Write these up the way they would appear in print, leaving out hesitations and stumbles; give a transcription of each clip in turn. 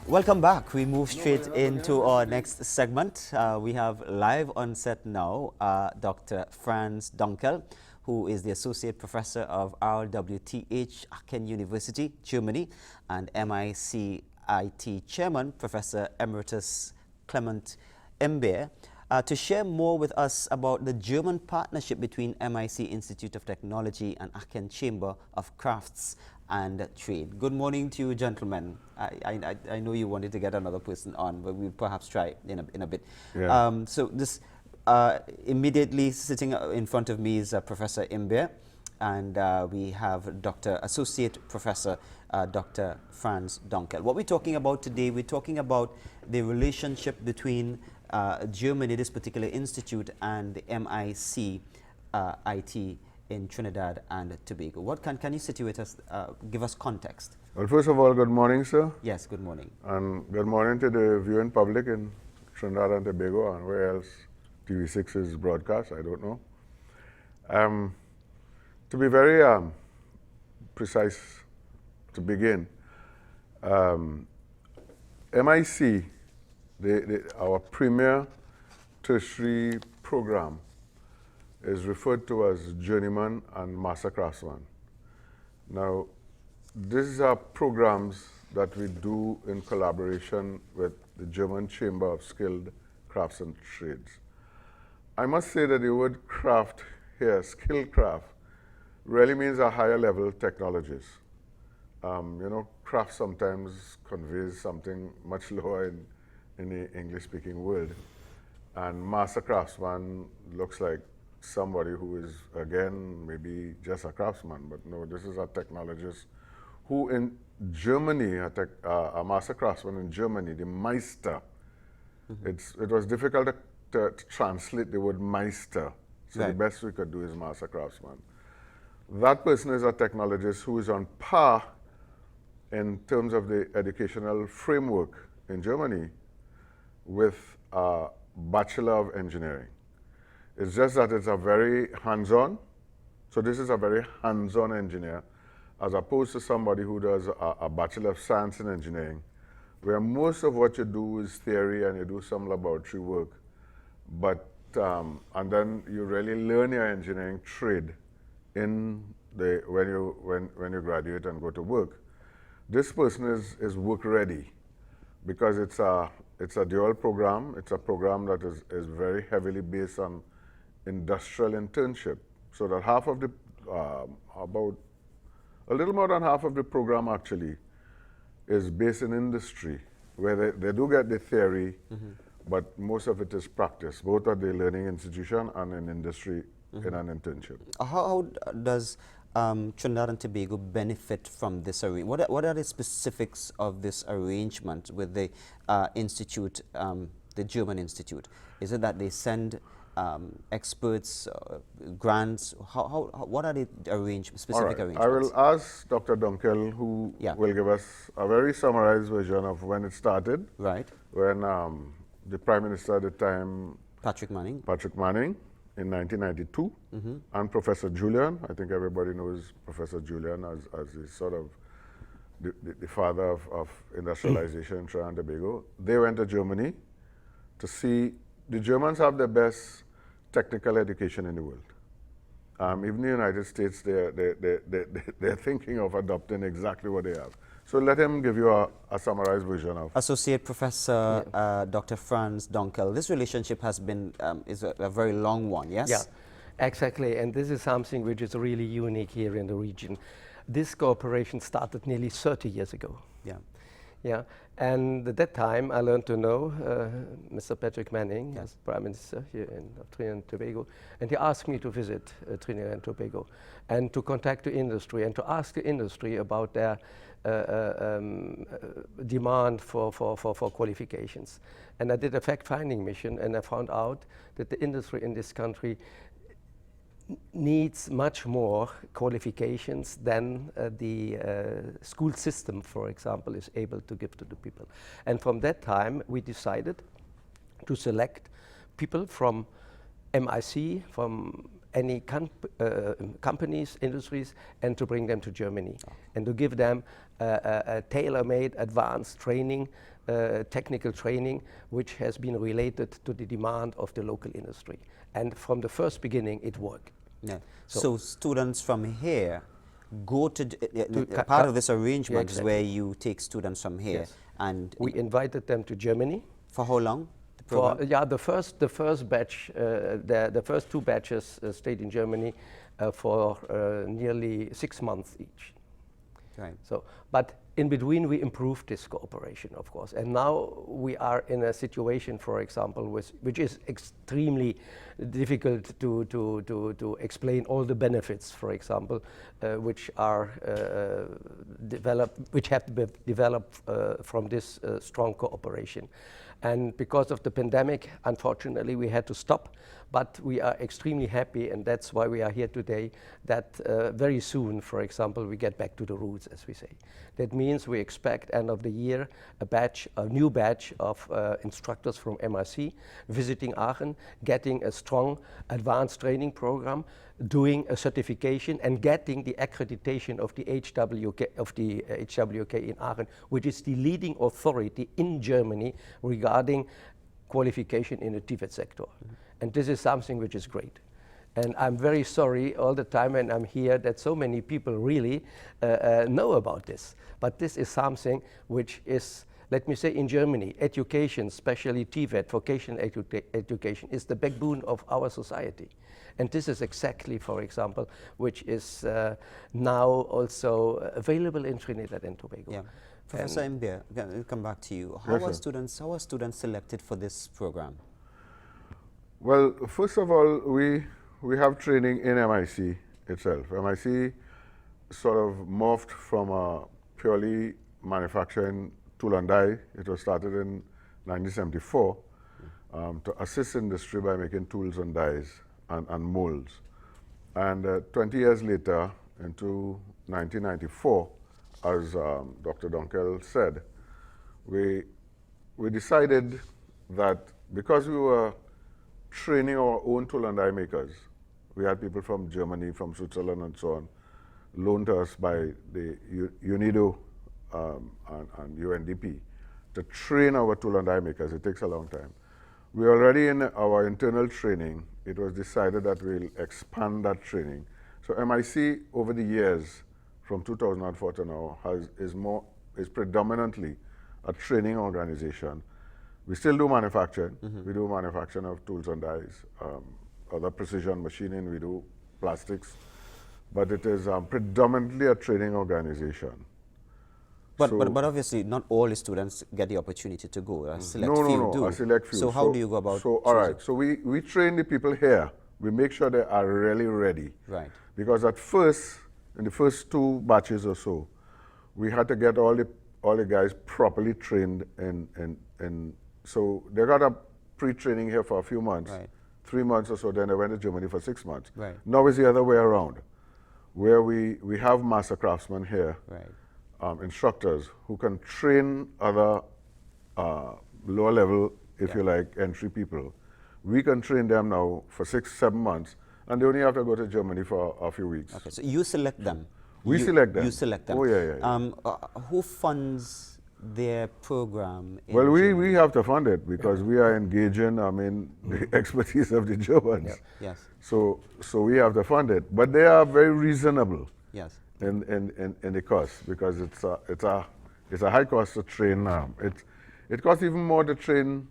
Welcome back. We move straight into our next segment. We have live on set now Dr. Franz Dunkel, who is the Associate Professor of RWTH Aachen University, Germany, and MICIT Chairman, Professor Emeritus Clement Mbeer, to share more with us about the German partnership between MIC Institute of Technology and Aachen Chamber of Crafts and Trade. Good morning to you, gentlemen. I know you wanted to get another person on, but we'll perhaps try in a bit. Yeah. So this immediately sitting in front of me is Professor Mbeer, and we have Associate Professor Dr. Franz Dunkel. What we're talking about today, we're talking about the relationship between Germany, this particular institute, and the MIC IT in Trinidad and Tobago. What can you situate us, give us context? Well, first of all, good morning, sir. Yes, good morning. And good morning to the viewing public in Trinidad and Tobago and where else TV6 is broadcast, I don't know. To be very precise, to begin, MIC, our premier tertiary program, is referred to as Journeyman and Master Craftsman. Now, these are programs that we do in collaboration with the German Chamber of Skilled Crafts and Trades. I must say that the word craft here, skilled craft, really means a higher level technologies. You know, craft sometimes conveys something much lower in the English-speaking world. And Master Craftsman looks like somebody who is, again, maybe just a craftsman, but no, this is a technologist who in Germany, a master craftsman in Germany, the Meister. It was difficult to translate the word Meister, so right. The best we could do is master craftsman. That person is a technologist who is on par in terms of the educational framework in Germany with a Bachelor of Engineering. It's just that it's a very hands-on. So this is a very hands-on engineer, as opposed to somebody who does a Bachelor of Science in Engineering, where most of what you do is theory and you do some laboratory work, but and then you really learn your engineering trade in when you graduate and go to work. This person is work ready because it's a dual program. It's a program that is very heavily based on industrial internship, so that half of the, about a little more than half of the program actually is based in industry, where they do get the theory, but most of it is practice, both at the learning institution and in industry in an internship. How does Trinidad and Tobago benefit from this arrangement? What are the specifics of this arrangement with the institute, the German institute? Is it that they send experts, grants? What are the specific arrangements? I will ask Dr. Dunkel, who will give us a very summarized version of when it started. Right. When the Prime Minister at the time, Patrick Manning, in 1992, and Professor Julian. I think everybody knows Professor Julian as the sort of the father of industrialization in Trinidad and Tobago. They went to Germany to see. The Germans have the best technical education in the world. Even the United States, they're thinking of adopting exactly what they have. So let him give you a summarized version of. Associate Professor Dr. Franz Dunkel. This relationship has been is a very long one, yes? Yeah, exactly. And this is something which is really unique here in the region. This cooperation started nearly 30 years ago. Yeah. Yeah, and at that time I learned to know Mr. Patrick Manning as Prime Minister here in Trinidad and Tobago, and he asked me to visit Trinidad and Tobago and to contact the industry and to ask the industry about their demand for qualifications. And I did a fact-finding mission, and I found out that the industry in this country needs much more qualifications than the school system, for example, is able to give to the people. And from that time, we decided to select people from MIC, from any companies, industries, and to bring them to Germany, and to give them a tailor-made advanced training, technical training, which has been related to the demand of the local industry. And from the first beginning, it worked. Yeah. So students from here go to part of this arrangement is where you take students from here. Yes. And we invited them to Germany. For how long? The program? The first batch, the first 2 batches stayed in Germany for nearly 6 months each. Right. So, but in between we improved this cooperation, of course, and now we are in a situation, for example, which is extremely difficult to explain all the benefits, for example, which are which have been developed from this strong cooperation. And because of the pandemic, unfortunately, we had to stop, but we are extremely happy, and that's why we are here today, that very soon, for example, we get back to the roots, as we say. That means we expect end of the year a new batch of instructors from MIC visiting Aachen, getting a strong advanced training program, doing a certification and getting the accreditation of the HWK in Aachen, which is the leading authority in Germany regarding qualification in the TVET sector. And this is something which is great. And I'm very sorry all the time when I'm here that so many people really know about this. But this is something which is, let me say, in Germany, education, especially TVET, vocational education, is the backbone of our society. And this is exactly, for example, which is now also available in Trinidad and Tobago. Yeah. Professor Mbia, I'll come back to you. How are students selected for this program? Well, first of all, we have training in MIC itself. MIC sort of morphed from a purely manufacturing tool and die. It was started in 1974 to assist industry by making tools and dies and molds. And 20 years later, into 1994, as Dr. Donkel said, we decided that because we were training our own tool and die makers, we had people from Germany, from Switzerland and so on, loaned to us by the UNIDO and UNDP to train our tool and die makers. It takes a long time. We're already in our internal training. It was decided that we'll expand that training. So MIC over the years, from 2004 to now, is predominantly a training organization. We still do manufacturing. We do manufacturing of tools and dies, other precision machining, we do plastics, but it is predominantly a training organization. But obviously not all the students get the opportunity to go. A select few do. A select few. So how do you go about So all right, so we train the people here. We make sure they are really ready. Right. Because at first, in the first 2 batches or so, we had to get all the guys properly trained and so they got a pre-training here for a few months, right. 3 months or so, then they went to Germany for 6 months. Right. Now it's the other way around, where we have master craftsmen here, right. Instructors who can train other lower level, if you like, entry people. We can train them now for 6-7 months, and they only have to go to Germany for a few weeks. Okay, so you select them. We select them. You select them. Oh, yeah. Who funds their program? Well, we have to fund it because we are engaging, the expertise of the Germans. Yeah. Yes. So we have to fund it. But they are very reasonable. Yes. In the cost, because it's a high cost to train. It costs even more to train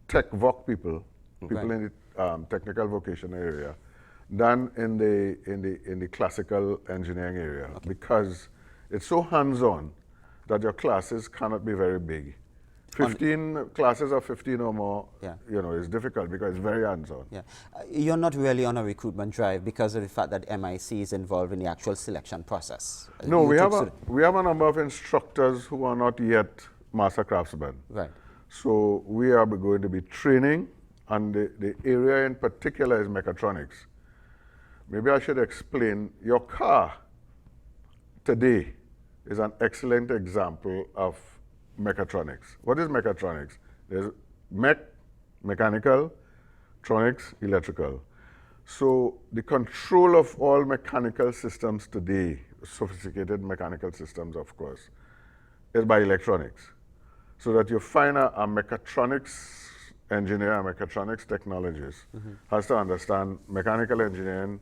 tech voc people right. in the technical vocational area, than in the classical engineering area, okay. because it's so hands-on that your classes cannot be very big. 15 classes of 15 or more, yeah. Is difficult because it's very hands-on. Yeah. You're not really on a recruitment drive because of the fact that MIC is involved in the actual selection process. No, we have a number of instructors who are not yet master craftsmen. Right. So we are going to be training, and the area in particular is mechatronics. Maybe I should explain. Your car today is an excellent example of mechatronics. What is mechatronics? There's mechanical, tronics, electrical. So the control of all mechanical systems today, sophisticated mechanical systems, of course, is by electronics. So that you find a mechatronics engineer, a mechatronics technologist, has to understand mechanical engineering,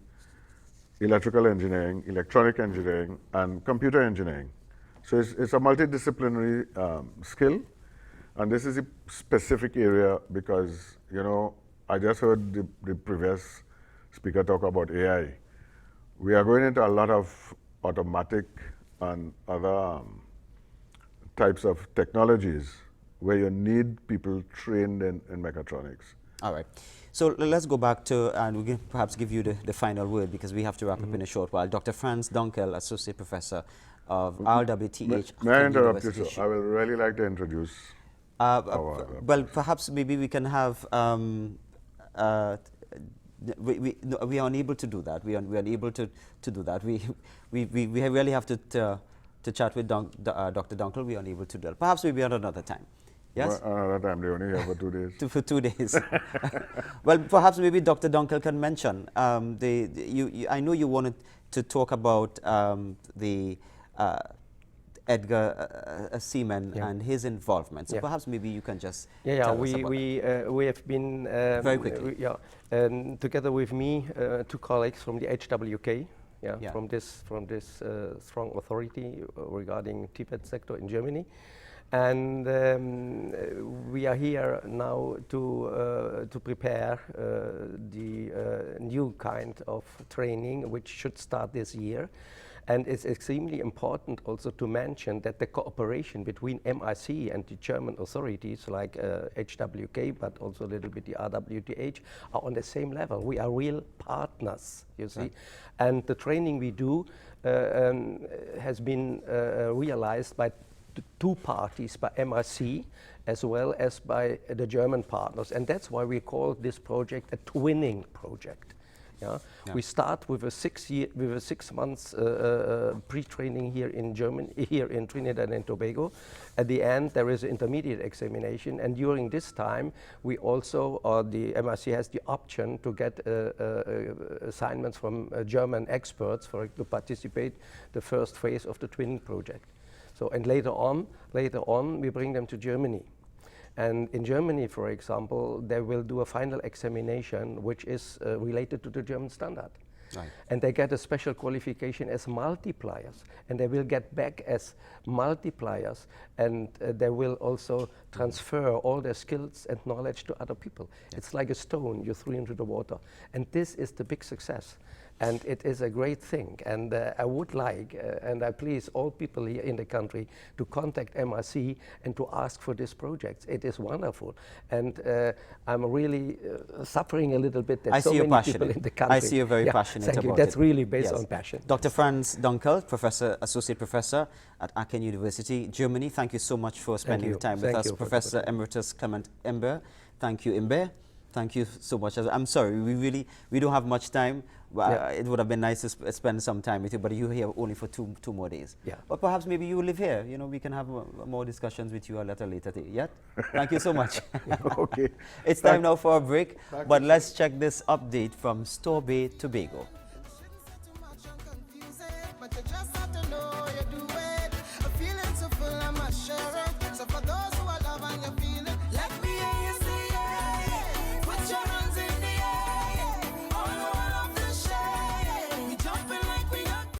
electrical engineering, electronic engineering, and computer engineering. So it's a multidisciplinary skill, and this is a specific area because, you know, I just heard the previous speaker talk about AI. We are going into a lot of automatic and other types of technologies where you need people trained in mechatronics. All right. So let's go back to, and we can perhaps give you the final word because we have to wrap up in a short while. Dr. Franz Dunkel, Associate Professor of RWTH. May I interrupt you, sir? I will really like to introduce well, perhaps maybe we can have, we are unable to do that. We are unable to do that. We really have to chat with Dr. Dunkel. We are unable to do that. Perhaps maybe at another time. Yes? Well, another time, they only here for 2 days. For 2 days. Well, perhaps maybe Dr. Dunkel can mention, I know you wanted to talk about the Edgar Seaman and his involvement. So perhaps maybe you can just tell us about we have been very quickly. Together with me, 2 colleagues from the HWK, from this strong authority regarding Tibet sector in Germany. And we are here now to prepare the new kind of training which should start this year. And it's extremely important also to mention that the cooperation between MIC and the German authorities like HWK, but also a little bit the RWTH, are on the same level. We are real partners, you see. Right. And the training we do has been realized by the 2 parties, by MIC as well as by the German partners. And that's why we call this project a twinning project. We start with a 6 months pre-training here in Germany, here in Trinidad and Tobago. At the end, there is an intermediate examination, and during this time, we also, the MRC has the option to get assignments from German experts to participate the first phase of the twinning project. So, and later on, we bring them to Germany. And in Germany, for example, they will do a final examination which is related to the German standard. Right. And they get a special qualification as multipliers. And they will get back as multipliers. And they will also transfer all their skills and knowledge to other people. Yeah. It's like a stone you threw into the water. And this is the big success. And it is a great thing. And I would like, and I please all people here in the country to contact MRC and to ask for this project. It is wonderful. And I'm really suffering a little bit that so many people in the country. I see you're very passionate thank you. about That's it. really based on passion. Dr. Franz Dunkel, Associate Professor at Aachen University, Germany. Thank you so much for spending the time with us. Professor Emeritus Clement Imber. Thank you, Imber. Thank you so much. I'm sorry, we don't have much time. It would have been nice to spend some time with you, but you're here only for two more days. Yeah. But perhaps maybe you will live here. You know, we can have more discussions with you at a later date. Yeah. Thank you so much. Okay. It's time now for a break, but let's check this update from Store Bay, Tobago.